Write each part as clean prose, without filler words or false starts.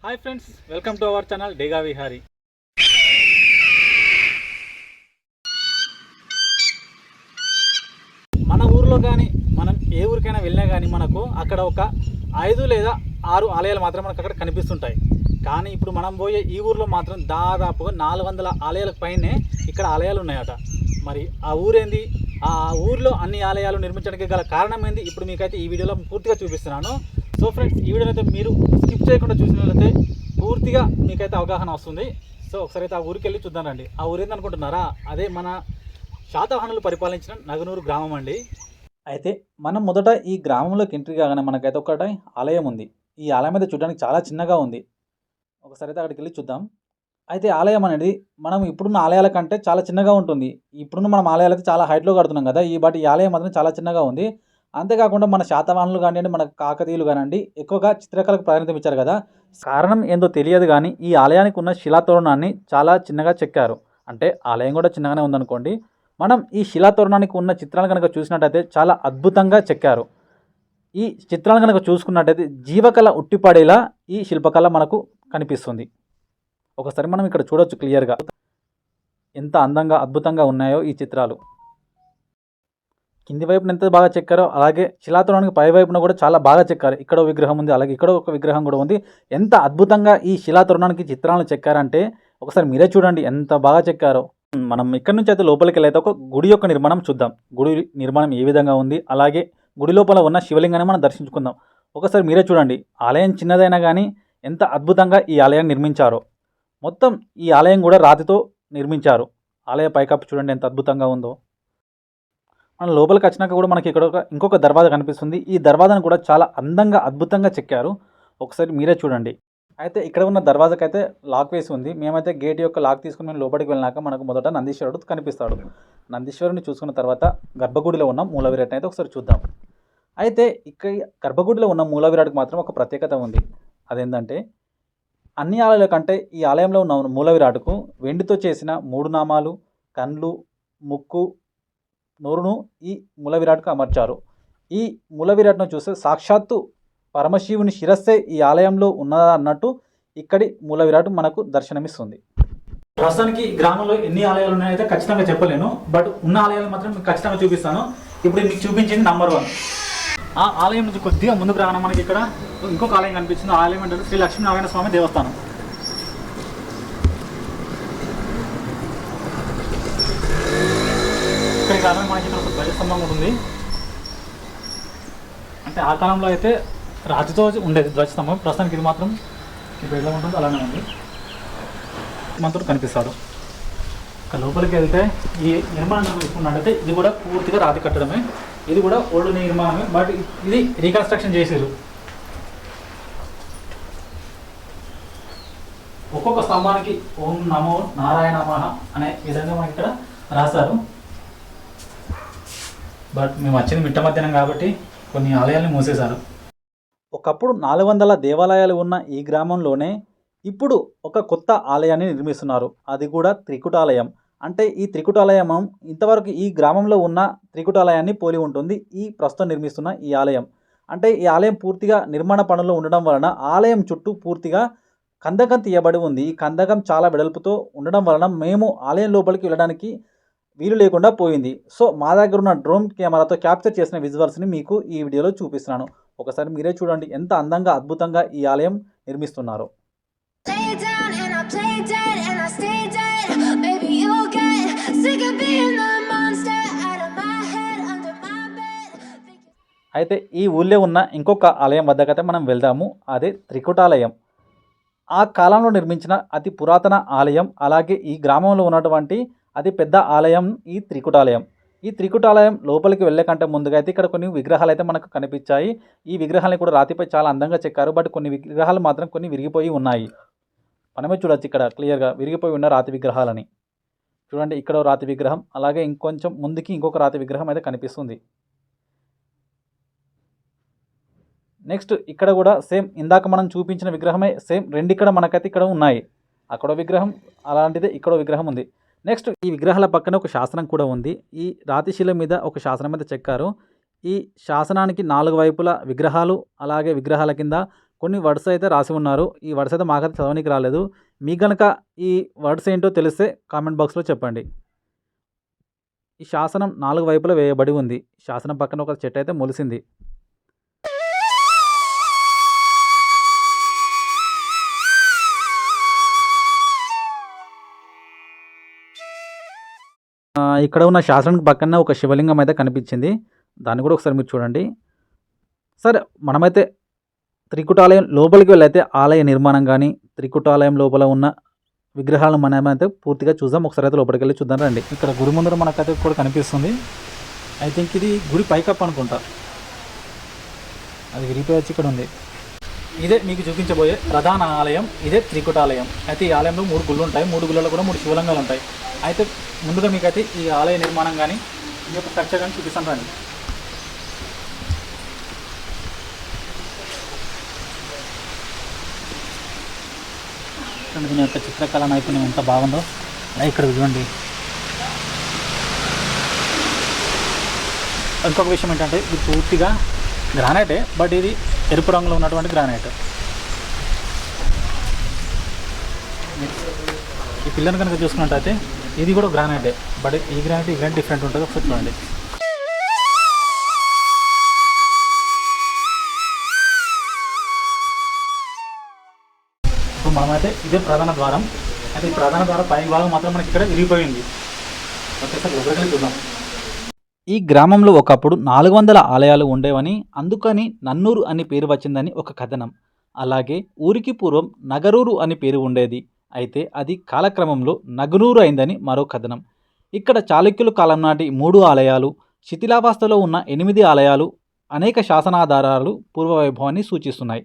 Hi friends, welcome to our channel డేగా విహారీ. మన ఊరిలో కానీ మనం ఏ ఊరికైనా వెళ్ళినా కానీ మనకు అక్కడ ఒక 5 లేదా 6 ఆలయాలు మాత్రం మనకు అక్కడ కనిపిస్తుంటాయి. కానీ ఇప్పుడు మనం పోయే ఈ ఊరిలో మాత్రం దాదాపుగా 400 ఆలయాలకు పైనే ఇక్కడ ఆలయాలు ఉన్నాయట. మరి ఆ ఊరేంది, ఆ ఊరిలో అన్ని ఆలయాలు నిర్మించడానికి గల కారణం ఏంది, ఇప్పుడు మీకైతే ఈ వీడియోలో పూర్తిగా చూపిస్తున్నాను. సో ఫ్రెండ్స్, ఈ వీడియోని అయితే మీరు స్కిప్ చేయకుండా చూసినట్లయితే పూర్తిగా మీకైతే అవగాహన వస్తుంది. సో ఒకసారి అయితే ఆ ఊరికి వెళ్ళి చూద్దానండి. ఆ ఊరు ఏందనుకుంటున్నారా, అదే మన శాతవాహనులు పరిపాలించిన నగనూరు గ్రామం అండి. అయితే మనం మొదట ఈ గ్రామంలోకి ఎంట్రీ కాగానే మనకైతే ఒకటి ఆలయం ఉంది. ఈ ఆలయం అయితే చూడడానికి చాలా చిన్నగా ఉంది. ఒకసారి అయితే అక్కడికి వెళ్ళి చూద్దాం. అయితే ఆలయం అనేది మనం ఇప్పుడున్న ఆలయాల కంటే చాలా చిన్నగా ఉంటుంది. ఇప్పుడున్న మనం ఆలయాలు అయితే చాలా హైట్లో కడుతున్నాం కదా, ఈ ఆలయం మాత్రం చాలా చిన్నగా ఉంది. అంతేకాకుండా మన శాతవాహనులు కానివ్వండి, మన కాకతీయులు కానివ్వండి, ఎక్కువగా చిత్రకళకు ప్రాధాన్యత ఇచ్చారు కదా. కారణం ఏందో తెలియదు కానీ ఈ ఆలయానికి ఉన్న శిలాతోరణాన్ని చాలా చిన్నగా చెక్కారు. అంటే ఆలయం కూడా చిన్నగానే ఉందనుకోండి. మనం ఈ శిలాతోరణానికి ఉన్న చిత్రాలు కనుక చూసినట్టయితే చాలా అద్భుతంగా చెక్కారు. ఈ చిత్రాలు కనుక చూసుకున్నట్టయితే జీవకళ ఉట్టిపడేలా ఈ శిల్పకళ మనకు కనిపిస్తుంది. ఒకసారి మనం ఇక్కడ చూడొచ్చు క్లియర్గా ఎంత అందంగా అద్భుతంగా ఉన్నాయో ఈ చిత్రాలు. కింది వైపున ఎంత బాగా చెక్కారో అలాగే శిలాతోరణానికి పై వైపున కూడా చాలా బాగా చెక్కారు. ఇక్కడ విగ్రహం ఉంది, అలాగే ఇక్కడ ఒక విగ్రహం కూడా ఉంది. ఎంత అద్భుతంగా ఈ శిలాతోరణానికి చిత్రాలను చెక్కారంటే ఒకసారి మీరే చూడండి ఎంత బాగా చెక్కారో. మనం ఇక్కడ నుంచి అయితే లోపలికి వెళ్ళైతే ఒక గుడి యొక్క నిర్మాణం చూద్దాం. గుడి నిర్మాణం ఏ విధంగా ఉంది, అలాగే గుడి లోపల ఉన్న శివలింగాన్ని మనం దర్శించుకుందాం. ఒకసారి మీరే చూడండి, ఆలయం చిన్నదైనా కానీ ఎంత అద్భుతంగా ఈ ఆలయాన్ని నిర్మించారో. మొత్తం ఈ ఆలయం కూడా రాతితో నిర్మించారు. ఆలయ పైకప్పు చూడండి ఎంత అద్భుతంగా ఉందో. మనం లోపలికి వచ్చినాక కూడా మనకి ఇక్కడ ఇంకొక దర్వాజా కనిపిస్తుంది. ఈ దర్వాజాను కూడా చాలా అందంగా అద్భుతంగా చెక్కారు. ఒకసారి మీరే చూడండి. అయితే ఇక్కడ ఉన్న దర్వాజాకి అయితే లాక్ వేసి ఉంది. మేమైతే గేట్ యొక్క లాక్ తీసుకుని మేము లోపలికి వెళ్ళినాక మనకు మొదట నందీశ్వరుడు కనిపిస్తాడు. నందీశ్వరుని చూసుకున్న తర్వాత గర్భగుడిలో ఉన్న మూలవిరాట్ని అయితే ఒకసారి చూద్దాం. అయితే ఇక్కడ గర్భగుడిలో ఉన్న మూలవిరాట్కి మాత్రం ఒక ప్రత్యేకత ఉంది. అదేంటంటే అన్ని ఆలయాల కంటే ఈ ఆలయంలో ఉన్న మూలవిరాట్కు వెండితో చేసిన 3 నామాలు, కళ్ళు, ముక్కు, నోరును ఈ మూలవిరాట్కు అమర్చారు. ఈ మూలవిరాట్ను చూస్తే సాక్షాత్తు పరమశివుని శిరస్సే ఈ ఆలయంలో ఉన్నదా అన్నట్టు ఇక్కడి మూలవిరాట్ మనకు దర్శనమిస్తుంది. ప్రస్తుతానికి గ్రామంలో ఎన్ని ఆలయాలు ఉన్నాయైతే ఖచ్చితంగా చెప్పలేను, బట్ ఉన్న ఆలయాలు మాత్రం మీకు ఖచ్చితంగా చూపిస్తాను. ఇప్పుడు మీకు చూపించింది నంబర్ 1. ఆ ఆలయం నుంచి కొద్దిగా ముందుకు రాగానే మనకి ఇక్కడ ఇంకొక ఆలయం కనిపిస్తుంది. ఆ ఆలయం అంటే శ్రీ లక్ష్మీనారాయణ స్వామి దేవస్థానం. ఇక్కడికి రాగానే మనకి ఇక్కడ ఒక ధ్వజస్తంభం కూడా ఉంది. అంటే ఆ కాలంలో అయితే రాతితో ఉండేది ధ్వజస్తంభం. ప్రస్తుతానికి ఇది మాత్రం ఇప్పుడు ఎలా ఉంటుంది అలానే ఉంది. మనతో కనిపిస్తాడు. ఇక్కడ లోపలికి వెళ్తే ఈ నిర్మాణం చూసుకున్నట్టయితే ఇది కూడా పూర్తిగా రాతి కట్టడమే. ఇది కూడా ఓల్డ్ నిర్మాణమే, బట్ ఇది రీకన్స్ట్రక్షన్ చేసారు. ఒక్కొక్క స్తంభానికి ఓం నమో నారాయణ నమః అనే విధంగా మనకి ఇక్కడ రాశారు. బట్ మేము వచ్చింది మిట్ట మధ్యాహ్నం కాబట్టి కొన్ని ఆలయాలను మూసేశారు. ఒకప్పుడు 400 దేవాలయాలు ఉన్న ఈ గ్రామంలోనే ఇప్పుడు ఒక కొత్త ఆలయాన్ని నిర్మిస్తున్నారు. అది కూడా త్రికుటాలయం. అంటే ఈ త్రికుటాలయం ఇంతవరకు ఈ గ్రామంలో ఉన్న త్రికుటాలయాన్ని పోలి ఉంటుంది ఈ ప్రస్తుతం నిర్మిస్తున్న ఈ ఆలయం. అంటే ఈ ఆలయం పూర్తిగా నిర్మాణ పనుల్లో ఉండడం వలన ఆలయం చుట్టూ పూర్తిగా కందకం తీయబడి ఉంది. ఈ కందకం చాలా వెడల్పుతో ఉండడం వలన మేము ఆలయం లోపలికి వెళ్ళడానికి వీలు లేకుండా పోయింది. సో మా దగ్గర ఉన్న డ్రోన్ కెమెరాతో క్యాప్చర్ చేసిన విజువల్స్ని మీకు ఈ వీడియోలో చూపిస్తున్నాను. ఒకసారి మీరే చూడండి ఎంత అందంగా అద్భుతంగా ఈ ఆలయం నిర్మిస్తున్నారు. అయితే ఈ ఊళ్ళో ఉన్న ఇంకొక ఆలయం వద్దకైతే మనం వెళ్దాము. అదే త్రికుటాలయం. ఆ కాలంలో నిర్మించిన అతి పురాతన ఆలయం, అలాగే ఈ గ్రామంలో ఉన్నటువంటి అతి పెద్ద ఆలయం ఈ త్రికుటాలయం. ఈ త్రికుటాలయం లోపలికి వెళ్ళే కంటే ముందుగా అయితే ఇక్కడ కొన్ని విగ్రహాలు అయితే మనకు కనిపించాయి. ఈ విగ్రహాలని కూడా రాతిపై చాలా అందంగా చెక్కారు. బట్ కొన్ని విగ్రహాలు మాత్రం కొన్ని విరిగిపోయి ఉన్నాయి. మనమే చూడొచ్చు ఇక్కడ క్లియర్గా విరిగిపోయి ఉన్న రాతి విగ్రహాలని. చూడండి, ఇక్కడ రాతి విగ్రహం, అలాగే ఇంకొంచెం ముందుకి ఇంకొక రాతి విగ్రహం అయితే కనిపిస్తుంది. నెక్స్ట్ ఇక్కడ కూడా సేమ్ ఇందాక మనం చూపించిన విగ్రహమే సేమ్ 2 ఇక్కడ మనకైతే ఇక్కడ ఉన్నాయి. అక్కడో విగ్రహం అలాంటిదే ఇక్కడో విగ్రహం ఉంది. నెక్స్ట్ ఈ విగ్రహాల పక్కన ఒక శాసనం కూడా ఉంది. ఈ రాతిశిల మీద ఒక శాసనం అయితే చెక్కారు. ఈ శాసనానికి 4 వైపులా విగ్రహాలు, అలాగే విగ్రహాల కింద కొన్ని వర్డ్స్ అయితే రాసి ఉన్నారు. ఈ వర్డ్స్ అయితే మాకైతే చదవనీకి రాలేదు. మీకు గనక ఈ వర్డ్స్ ఏంటో తెలిస్తే కామెంట్ బాక్స్‌లో చెప్పండి. ఈ శాసనం 4 వైపులా వేయబడి ఉంది. శాసనం పక్కన ఒక చెట్టు అయితే మొలిసింది. ఇక్కడ ఉన్న శాసనానికి పక్కన ఒక శివలింగం అయితే కనిపించింది. దాన్ని కూడా ఒకసారి మీరు చూడండి. సరే, మనమైతే త్రికుటాలయం లోపలికి వెళ్ళైతే ఆలయ నిర్మాణం కానీ, త్రికుటాలయం లోపల ఉన్న విగ్రహాలను మనమైతే పూర్తిగా చూద్దాం. ఒకసారి అయితే లోపలికి వెళ్ళి చూద్దాం రండి. ఇక్కడ గుడి ముందర మనకైతే కూడా కనిపిస్తుంది. ఐ థింక్ ఇది గుడి పైకప్పు అనుకుంటా. అది విరిగిపోయి వచ్చి ఇక్కడ ఉంది. ఇదే మీకు చూపించబోయే ప్రధాన ఆలయం. ఇదే త్రికుటాలయం. అయితే ఈ ఆలయంలో 3 గుళ్ళు ఉంటాయి. 3 గుళ్ళలో కూడా 3 శివలింగాలు ఉంటాయి. అయితే ముందుగా మీకైతే ఈ ఆలయ నిర్మాణం కానీ, ఈ యొక్క స్ట్రక్చర్ కానీ చూపిస్తాను రండి. దీని యొక్క చిత్రకళ నైపుణ్యం ఎంత బాగుందో ఇక్కడ చూడండి. ఇంకొక విషయం ఏంటంటే ఇది పూర్తిగా గ్రానైటే, బట్ ఇది ఎరుపు రంగులో ఉన్నటువంటి గ్రానైట్. ఈ పిల్లర్ని కనుక చూసుకున్నట్టయితే ఇది కూడా గ్రానైటే, బట్ ఈ గ్రానైట్ డిఫరెంట్ ఉంటుంది. ఒకసారి చూడండి. ఇప్పుడు మనమైతే ఇదే ప్రధాన ద్వారం. అయితే ఈ ప్రధాన ద్వారం పై భాగం మాత్రం మనకి ఇక్కడ విరిగిపోయింది. ఒకసారి లోపలికి చూద్దాం. ఈ గ్రామంలో ఒకప్పుడు 400 ఆలయాలు ఉండేవని, అందుకని నన్నూరు అని పేరు వచ్చిందని ఒక కథనం. అలాగే ఊరికి పూర్వం నగరూరు అని పేరు ఉండేది. అయితే అది కాలక్రమంలో నగనూరు అయిందని మరో కథనం. ఇక్కడ చాళుక్యుల కాలం నాటి 3 ఆలయాలు, శిథిలావస్థలో ఉన్న 8 ఆలయాలు, అనేక శాసనాధారాలు పూర్వవైభవాన్ని సూచిస్తున్నాయి.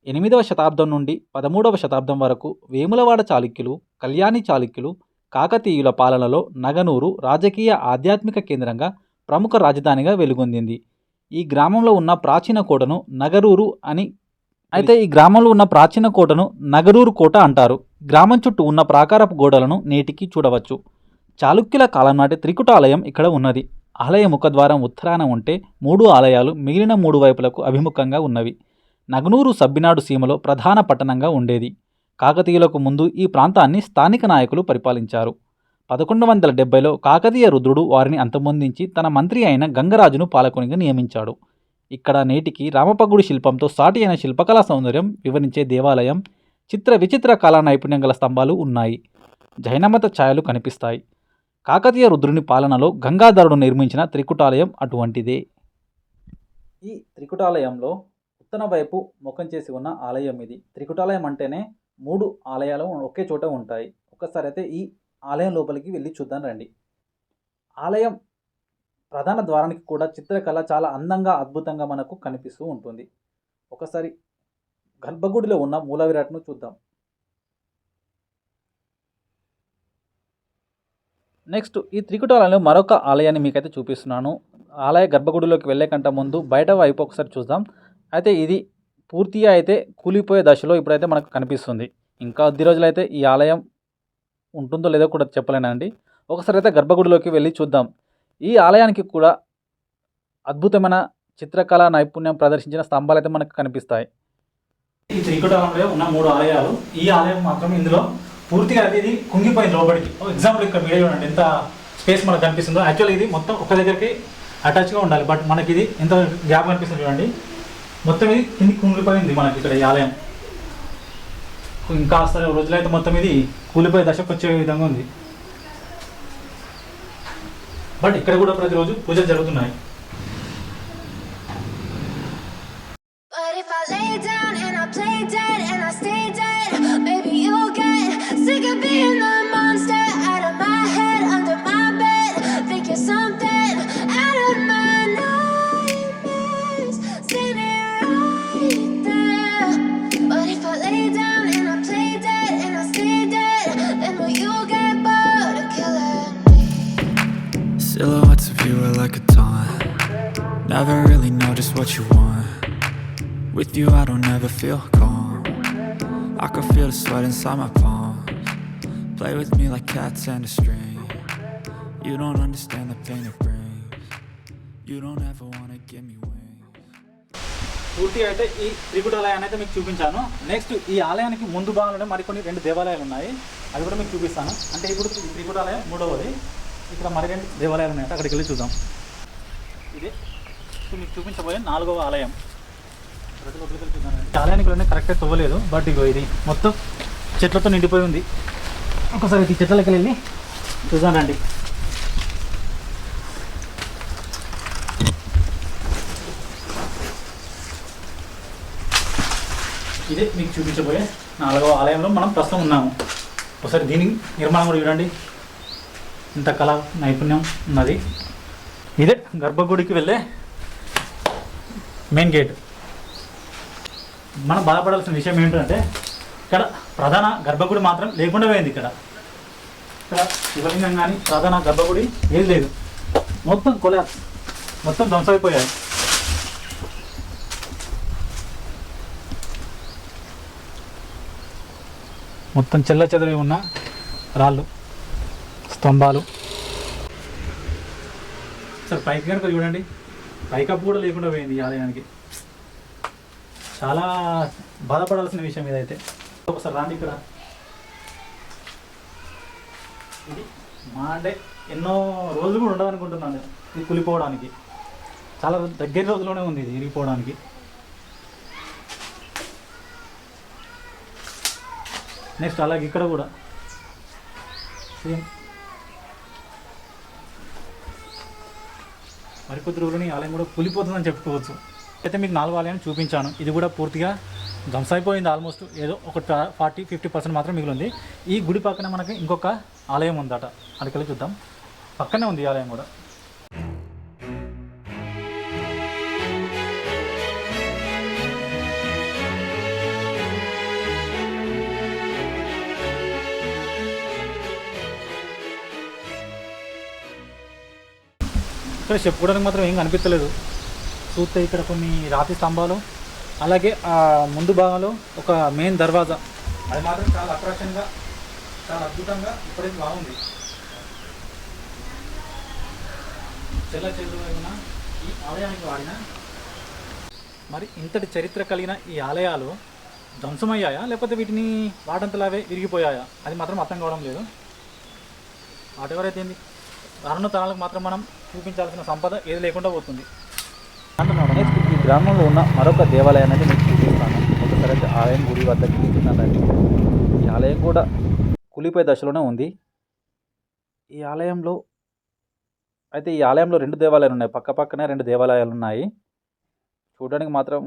8వ శతాబ్దం నుండి 13వ శతాబ్దం వరకు వేములవాడ చాళుక్యులు, కళ్యాణి చాళుక్యులు, కాకతీయుల పాలనలో నగనూరు రాజకీయ ఆధ్యాత్మిక కేంద్రంగా ప్రముఖ రాజధానిగా వెలుగొందింది. ఈ గ్రామంలో ఉన్న ప్రాచీన కోటను నగరూరు అని అయితే ఈ గ్రామంలో ఉన్న ప్రాచీన కోటను నగరూరు కోట అంటారు. గ్రామం చుట్టూ ఉన్న ప్రాకారపు గోడలను నేటికి చూడవచ్చు. చాళుక్యుల కాలం నాటి త్రికుటాలయం ఇక్కడ ఉన్నది. ఆలయ ముఖద్వారం ఉత్తరాన ఉంటే 3 ఆలయాలు మిగిలిన 3 వైపులకు అభిముఖంగా ఉన్నవి. నగనూరు సబ్బినాడు సీమలో ప్రధాన పట్టణంగా ఉండేది. కాకతీయులకు ముందు ఈ ప్రాంతాన్ని స్థానిక నాయకులు పరిపాలించారు. 1170లో కాకతీయ రుద్రుడు వారిని అంతమొందించి తన మంత్రి అయిన గంగరాజును పాలకునిగా నియమించాడు. ఇక్కడ నేటికి రామపగుడి శిల్పంతో సాటి అయిన శిల్పకళా సౌందర్యం వివరించే దేవాలయం, చిత్ర విచిత్ర కళా నైపుణ్యం గల స్తంభాలు ఉన్నాయి. జైనమత ఛాయలు కనిపిస్తాయి. కాకతీయ రుద్రుని పాలనలో గంగాధరుడు నిర్మించిన త్రికుటాలయం అటువంటిదే. ఈ త్రికుటాలయంలో ఉత్తర వైపు ముఖం చేసి ఉన్న ఆలయం ఇది. త్రికుటాలయం అంటేనే 3 ఆలయాలు ఒకే చోట ఉంటాయి. ఒక్కసారి అయితే ఈ ఆలయం లోపలికి వెళ్ళి చూద్దాం రండి. ఆలయం ప్రధాన ద్వారానికి కూడా చిత్రకళ చాలా అందంగా, అద్భుతంగా మనకు కనిపిస్తూ ఉంటుంది. ఒకసారి గర్భగుడిలో ఉన్న మూల విరాట్ను చూద్దాం. నెక్స్ట్ ఈ త్రికుటాలయంలో మరొక ఆలయాన్ని మీకైతే చూపిస్తున్నాను. ఆలయ గర్భగుడిలోకి వెళ్ళే కంటే ముందు బయట వైపు ఒకసారి చూద్దాం. అయితే ఇది పూర్తిగా అయితే కూలిపోయే దశలో ఇప్పుడైతే మనకు కనిపిస్తుంది. ఇంకా కొద్ది రోజులైతే ఈ ఆలయం ఉంటుందో లేదో కూడా చెప్పలేనండి. ఒకసారి అయితే గర్భగుడిలోకి వెళ్ళి చూద్దాం. ఈ ఆలయానికి కూడా అద్భుతమైన చిత్రకళా నైపుణ్యం ప్రదర్శించిన స్తంభాలు అయితే మనకు కనిపిస్తాయి. ఈ త్రికుటాలయంలో ఉన్న 3 ఆలయాలు, ఈ ఆలయం మాత్రం ఇందులో పూర్తిగా ఇది కుంగిపోయింది లోపలికి. ఎగ్జాంపుల్ ఇక్కడ వీడియో చూడండి ఎంత స్పేస్ మనకు కనిపిస్తుందో. యాక్చువల్లీ ఇది మొత్తం ఒక దగ్గరికి అటాచ్గా ఉండాలి, బట్ మనకి ఇది ఎంత గ్యాప్ కనిపిస్తుంది చూడండి. మొత్తం ఇది కింది కుంగిపోయింది మనకి ఇక్కడ ఈ ఆలయం. ఇంకా రోజులైతే మొత్తం ఇది కూలిపోయే దశకు వచ్చే విధంగా ఉంది. బట్ ఇక్కడ కూడా ప్రతిరోజు పూజలు జరుగుతున్నాయి. Silhouettes of you are like a taunt. Never really know just what you want. With you I don't ever feel calm. I can feel the sweat inside my palms. Play with me like cats and a string. You don't understand the pain it brings. You don't ever wanna give me wings. పూర్తిగా అయితే ఈ త్రికుటాలయాన్ని అయితే మీకు చూపించాను. Next ఈ ఆలయానికి ముందు భాగంలోనే మరికొన్ని 2 దేవాలయాలు ఉన్నాయి, అవి కూడా మీకు చూపిస్తాను. అంటే ఇప్పుడు ఈ త్రికుటాలయం 3వది, ఇక్కడ మరి 2 దేవాలయాలు ఉన్నాయి, అక్కడికి వెళ్ళి చూద్దాం. ఇదే మీకు చూపించబోయే 4వ ఆలయం. ఆలయానికి వెళ్ళి కరెక్ట్గా తవ్వలేదు, బట్ ఇగో ఇది మొత్తం చెట్లతో నిండిపోయి ఉంది. ఒకసారి ఈ చెట్లకి వెళ్ళి చూద్దానండి. ఇదే మీకు చూపించబోయే 4వ ఆలయంలో మనం ప్రస్తుతం ఉన్నాము. ఒకసారి దీని నిర్మాణం కూడా చూడండి, ఇంత కళ నైపుణ్యం ఉన్నది. ఇదే గర్భగుడికి వెళ్ళే మెయిన్ గేట్. మనం బాధపడాల్సిన విషయం ఏంటంటే ఇక్కడ ప్రధాన గర్భగుడి మాత్రం లేకుండా పోయింది. ఇక్కడ శివలింగం కానీ ప్రధాన గర్భగుడి ఏది లేదు, మొత్తం కొలాప్స్, మొత్తం ధ్వంసమైపోయాయి. మొత్తం చెల్ల చెదరి ఉన్న రాళ్ళు, స్తంభాలు. సార్ పైకి కనుక చూడండి, పైకప్పు కూడా లేకుండా పోయింది ఈ ఆలయానికి. చాలా బాధపడాల్సిన విషయం ఇదైతే. ఒకసారి రాండి ఇక్కడ. ఇది మా అంటే ఎన్నో రోజులు కూడా ఉండదనుకుంటున్నాను ఇది కూలిపోవడానికి. చాలా దగ్గర రోజుల్లోనే ఉంది ఇది ఇరిగిపోవడానికి. నెక్స్ట్ అలాగే ఇక్కడ కూడా సేమ్ మరికొద్ది రోజులని ఆలయం కూడా కూలిపోతుందని చెప్పుకోవచ్చు. అయితే మీకు 4 ఆలయాన్ని చూపించాను, ఇది కూడా పూర్తిగా ధ్వంసమైపోయింది. ఆల్మోస్ట్ ఏదో ఒక 40-50% మాత్రం మిగిలింది. ఈ గుడి పక్కన మనకి ఇంకొక ఆలయం ఉందట, అక్కడికి చూద్దాం. పక్కనే ఉంది ఈ ఆలయం కూడా. ఇక్కడ చెప్పుకోవడానికి మాత్రం ఏం కనిపించలేదు. చూస్తే ఇక్కడ కొన్ని రాతి స్తంభాలు, అలాగే ఆ ముందు భాగంలో ఒక మెయిన్ దర్వాజా, అది మాత్రం చాలా అట్రాక్షన్గా, చాలా అద్భుతంగా ఇప్పటికీ బాగుంది. చెల్ల చెల్లువైన ఈ ఆలయానికి వాడిన మరి ఇంతటి చరిత్ర కలిగిన ఈ ఆలయాలు ధ్వంసమయ్యాయా, లేకపోతే వీటిని వాటంతలావే విరిగిపోయాయా, అది మాత్రం అర్థం కావడం లేదు. వాటెవరైతే రానున్న తరాలకు మాత్రం మనం చూపించాల్సిన సంపద ఏది లేకుండా పోతుంది. నెక్స్ట్ ఈ గ్రామంలో ఉన్న మరొక దేవాలయాన్ని అయితే మీకు చూపిస్తాను. ఒకసారి ఆలయం గుడి వద్దకి వెళ్తున్నానండి. ఈ ఆలయం కూడా కూలిపోయే దశలోనే ఉంది. ఈ ఆలయంలో అయితే ఈ ఆలయంలో 2 దేవాలయాలు ఉన్నాయి, పక్క పక్కనే 2 దేవాలయాలు ఉన్నాయి. చూడడానికి మాత్రం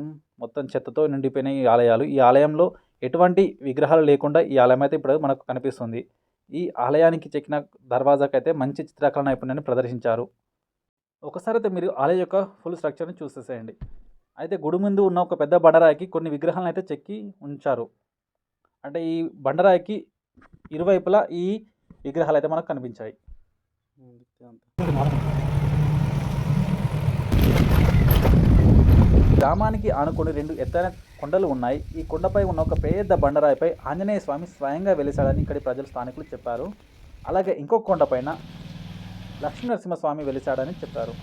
మొత్తం చెత్తతో నిండిపోయిన ఈ ఆలయాలు. ఈ ఆలయంలో ఎటువంటి విగ్రహాలు లేకుండా ఈ ఆలయం అయితే ఇప్పుడు మనకు కనిపిస్తుంది. ఈ ఆలయానికి చెక్కిన దర్వాజాకైతే మంచి చిత్రకళ నైపుణ్యాన్ని ప్రదర్శించారు. ఒకసారి అయితే మీరు ఆలయం యొక్క ఫుల్ స్ట్రక్చర్ని చూసేసేయండి. అయితే గుడి ముందు ఉన్న ఒక పెద్ద బండరాయికి కొన్ని విగ్రహాలను అయితే చెక్కి ఉంచారు. అంటే ఈ బండరాయికి ఇరువైపులా ఈ విగ్రహాలు అయితే మనకు కనిపించాయి. గ్రామానికి ఆనుకొని 2 ఎత్తైన కొండలు ఉన్నాయి. ఈ కొండపై ఉన్న ఒక పెద్ద బండరాయిపై ఆంజనేయ స్వామి స్వయంగా వెలిశాడని ఇక్కడి ప్రజలు స్థానికులు చెప్పారు. అలాగే ఇంకొక కొండపైన లక్ష్మీ నరసింహస్వామి వెలిశాడని చెప్పారు.